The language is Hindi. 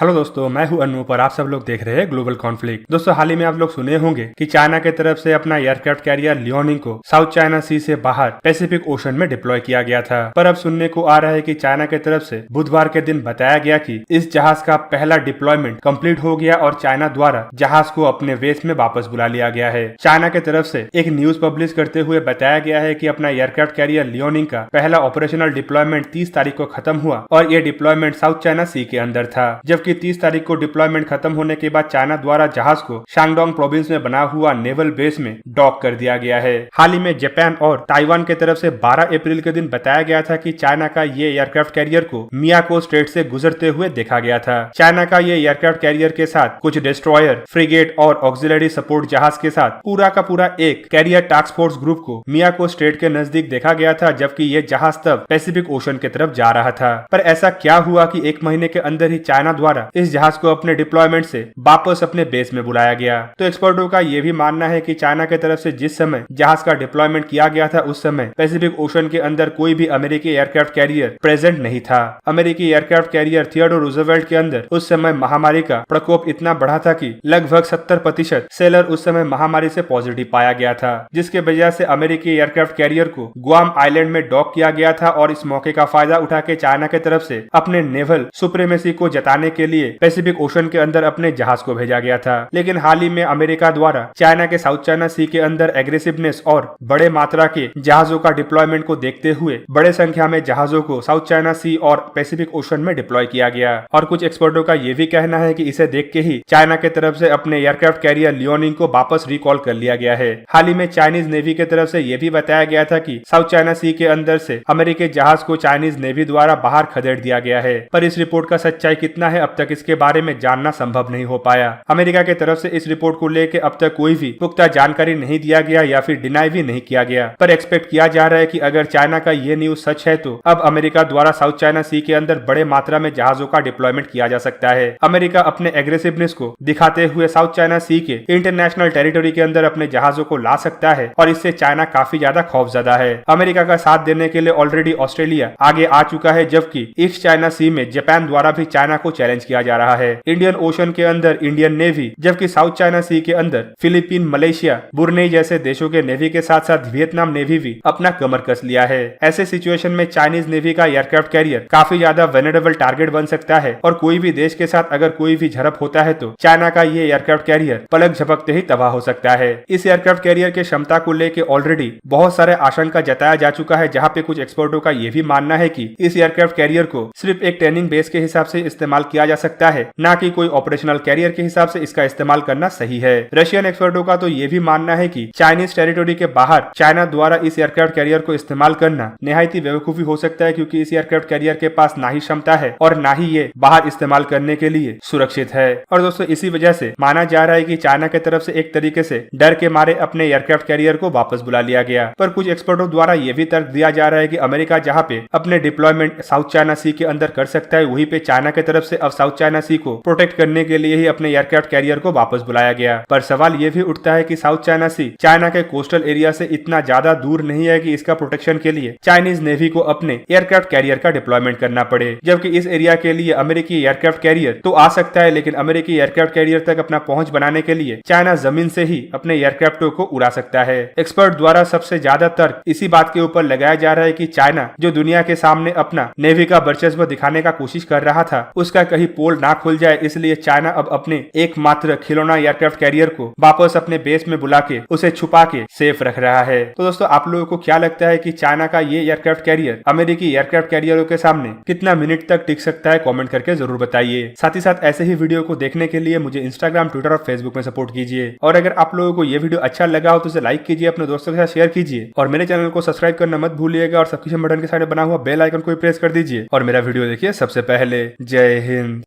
हेलो दोस्तों, मैं हूं अनूप और आप सब लोग देख रहे हैं ग्लोबल कॉन्फ्लिक्ट। दोस्तों, हाल ही में आप लोग सुने होंगे कि चाइना की तरफ से अपना एयरक्राफ्ट कैरियर लियोनिंग को साउथ चाइना सी से बाहर पैसिफिक ओशन में डिप्लॉय किया गया था। पर अब सुनने को आ रहा है कि चाइना की तरफ से बुधवार के दिन बताया गया कि इस जहाज का पहला डिप्लॉयमेंट कंप्लीट हो गया और चाइना द्वारा जहाज को अपने बेस में वापस बुला लिया गया है। चाइना की तरफ से एक न्यूज पब्लिश करते हुए बताया गया है कि अपना एयरक्राफ्ट कैरियर लियोनिंग का पहला ऑपरेशनल डिप्लॉयमेंट 30 तारीख को खत्म हुआ और ये डिप्लॉयमेंट साउथ चाइना सी के अंदर था, जबकि 30 तारीख को डिप्लॉयमेंट खत्म होने के बाद चाइना द्वारा जहाज को शांगडोंग प्रोविंस में बना हुआ नेवल बेस में डॉक कर दिया गया है। हाल ही में जापान और ताइवान की तरफ से 12 अप्रैल के दिन बताया गया था कि चाइना का ये एयरक्राफ्ट कैरियर को मियाको स्ट्रेट से गुजरते हुए देखा गया था। चाइना का ये एयरक्राफ्ट कैरियर के साथ कुछ डिस्ट्रॉयर, फ्रिगेट और ऑक्सिलरी सपोर्ट जहाज के साथ पूरा का पूरा एक कैरियर टास्क फोर्स ग्रुप को मियाको स्ट्रेट के नजदीक देखा गया था, जबकि ये जहाज तब पैसिफिक ओशन की तरफ जा रहा था। पर ऐसा क्या हुआ कि एक महीने के अंदर ही चाइना द्वारा इस जहाज को अपने डिप्लॉयमेंट से वापस अपने बेस में बुलाया गया? तो एक्सपर्टों का यह भी मानना है कि चाइना की तरफ से जिस समय जहाज का डिप्लॉयमेंट किया गया था उस समय पैसिफिक ओशन के अंदर कोई भी अमेरिकी एयरक्राफ्ट कैरियर प्रेजेंट नहीं था। अमेरिकी एयरक्राफ्ट कैरियर थियोडोर रूजवेल्ट के अंदर उस समय महामारी का प्रकोप इतना बढ़ा था कि लगभग 70% सेलर उस समय महामारी से पॉजिटिव पाया गया था, जिसके वजह से अमेरिकी एयरक्राफ्ट कैरियर को गुआम आइलैंड में डॉक किया गया था और इस मौके का फायदा उठा के चाइना की तरफ से अपने नेवल सुप्रीमेसी को जताने के लिए पैसिफिक ओशन के अंदर अपने जहाज को भेजा गया था। लेकिन हाल ही में अमेरिका द्वारा चाइना के साउथ चाइना सी के अंदर एग्रेसिवनेस और बड़े मात्रा के जहाजों का डिप्लॉयमेंट को देखते हुए बड़े संख्या में जहाजों को साउथ चाइना सी और पैसिफिक ओशन में डिप्लॉय किया गया। और कुछ एक्सपर्टों का यह भी कहना है कि इसे देख के ही चाइना की तरफ से अपने एयरक्राफ्ट कैरियर लियोनिंग को वापस रिकॉल कर लिया गया है। हाल ही में चाइनीज नेवी की तरफ से यह भी बताया गया था कि साउथ चाइना सी के अंदर से अमेरिकी जहाज को चाइनीज नेवी द्वारा बाहर खदेड़ दिया गया है। पर इस रिपोर्ट का सच्चाई कितना है, अब तक इसके बारे में जानना संभव नहीं हो पाया। अमेरिका की तरफ से इस रिपोर्ट को लेकर अब तक कोई भी पुख्ता जानकारी नहीं दिया गया या फिर डिनाई भी नहीं किया गया। पर एक्सपेक्ट किया जा रहा है कि अगर चाइना का ये न्यूज सच है तो अब अमेरिका द्वारा साउथ चाइना सी के अंदर बड़े मात्रा में जहाजों का डिप्लॉयमेंट किया जा सकता है। अमेरिका अपने एग्रेसिवनेस को दिखाते हुए साउथ चाइना सी के इंटरनेशनल टेरिटोरी के अंदर अपने जहाजों को ला सकता है और इससे चाइना काफी ज्यादा खौफजदा है। अमेरिका का साथ देने के लिए ऑलरेडी ऑस्ट्रेलिया आगे आ चुका है, जबकि ईस्ट चाइना सी में जापान द्वारा भी चाइना को चैलेंज किया जा रहा है। इंडियन ओशन के अंदर इंडियन नेवी, जबकि साउथ चाइना सी के अंदर फिलीपीन, मलेशिया, बुरनेई जैसे देशों के नेवी के साथ साथ वियतनाम नेवी भी अपना कमर कस लिया है। ऐसे सिचुएशन में चाइनीज नेवी का एयरक्राफ्ट कैरियर काफी ज्यादा वेनेरेबल टारगेट बन सकता है और कोई भी देश के साथ अगर कोई भी झड़प होता है तो चाइना का ये एयरक्राफ्ट कैरियर पलक झपकते ही तबाह हो सकता है। इस एयरक्राफ्ट कैरियर के क्षमता को लेकर ऑलरेडी बहुत सारे आशंका जताया जा चुका है, जहाँ पे कुछ एक्सपर्टों का यह भी मानना है कि इस एयरक्राफ्ट कैरियर को सिर्फ एक ट्रेनिंग बेस के हिसाब से इस्तेमाल किया जा सकता है, ना कि कोई ऑपरेशनल कैरियर के हिसाब से इसका इस्तेमाल करना सही है। रशियन एक्सपर्टों का तो ये भी मानना है कि चाइनीज टेरिटोरी के बाहर चाइना द्वारा इस एयरक्राफ्ट कैरियर को इस्तेमाल करना निहायत ही बेवकूफी हो सकता है, क्योंकि इस एयरक्राफ्ट कैरियर के पास ना ही क्षमता है और ना ही ये बाहर इस्तेमाल करने के लिए सुरक्षित है। और दोस्तों, इसी वजह से माना जा रहा है कि चाइना की तरफ से एक तरीके से डर के मारे अपने एयरक्राफ्ट कैरियर को वापस बुला लिया गया। पर कुछ एक्सपर्टों द्वारा यह भी तर्क दिया जा रहा है कि अमेरिका जहाँ पे अपने डिप्लॉयमेंट साउथ चाइना सी के अंदर कर सकता है, वहीं पे चाइना की तरफ से अब साउथ चाइना सी को प्रोटेक्ट करने के लिए ही अपने एयरक्राफ्ट कैरियर को वापस बुलाया गया। पर सवाल ये भी उठता है कि साउथ चाइना सी चाइना के कोस्टल एरिया से इतना ज्यादा दूर नहीं है कि इसका प्रोटेक्शन के लिए चाइनीज नेवी को अपने एयरक्राफ्ट कैरियर का डिप्लॉयमेंट करना पड़े, जबकि इस एरिया के लिए अमेरिकी एयरक्राफ्ट कैरियर तो आ सकता है, लेकिन अमेरिकी एयरक्राफ्ट कैरियर तक अपना पहुंच बनाने के लिए चाइना जमीन से ही अपने एयरक्राफ्टों को उड़ा सकता है। एक्सपर्ट द्वारा सबसे ज्यादा तर्क इसी बात के ऊपर लगाया जा रहा है कि चाइना जो दुनिया के सामने अपना नेवी का वर्चस्व दिखाने का कोशिश कर रहा था, उसका कहीं पोल ना खुल जाए, इसलिए चाइना अब अपने एकमात्र खिलौना एयरक्राफ्ट कैरियर को वापस अपने बेस में बुला के उसे छुपा के सेफ रख रहा है। तो दोस्तों, आप लोगों को क्या लगता है कि चाइना का ये एयरक्राफ्ट कैरियर अमेरिकी एयरक्राफ्ट कैरियरों के सामने कितना मिनट तक टिक सकता है? कमेंट करके जरूर बताइए। साथ ही साथ ऐसे ही वीडियो को देखने के लिए मुझे इंस्टाग्राम, ट्विटर और फेसबुक में सपोर्ट कीजिए। और अगर आप लोगों को ये वीडियो अच्छा लगा हो तो इसे लाइक कीजिए, अपने दोस्तों के साथ शेयर कीजिए और मेरे चैनल को सब्सक्राइब करना मत भूलिएगा और सब्सक्रिप्शन बटन के साइड बना हुआ बेल आइकन को प्रेस कर दीजिए और मेरा वीडियो देखिए सबसे पहले। जय हिंद।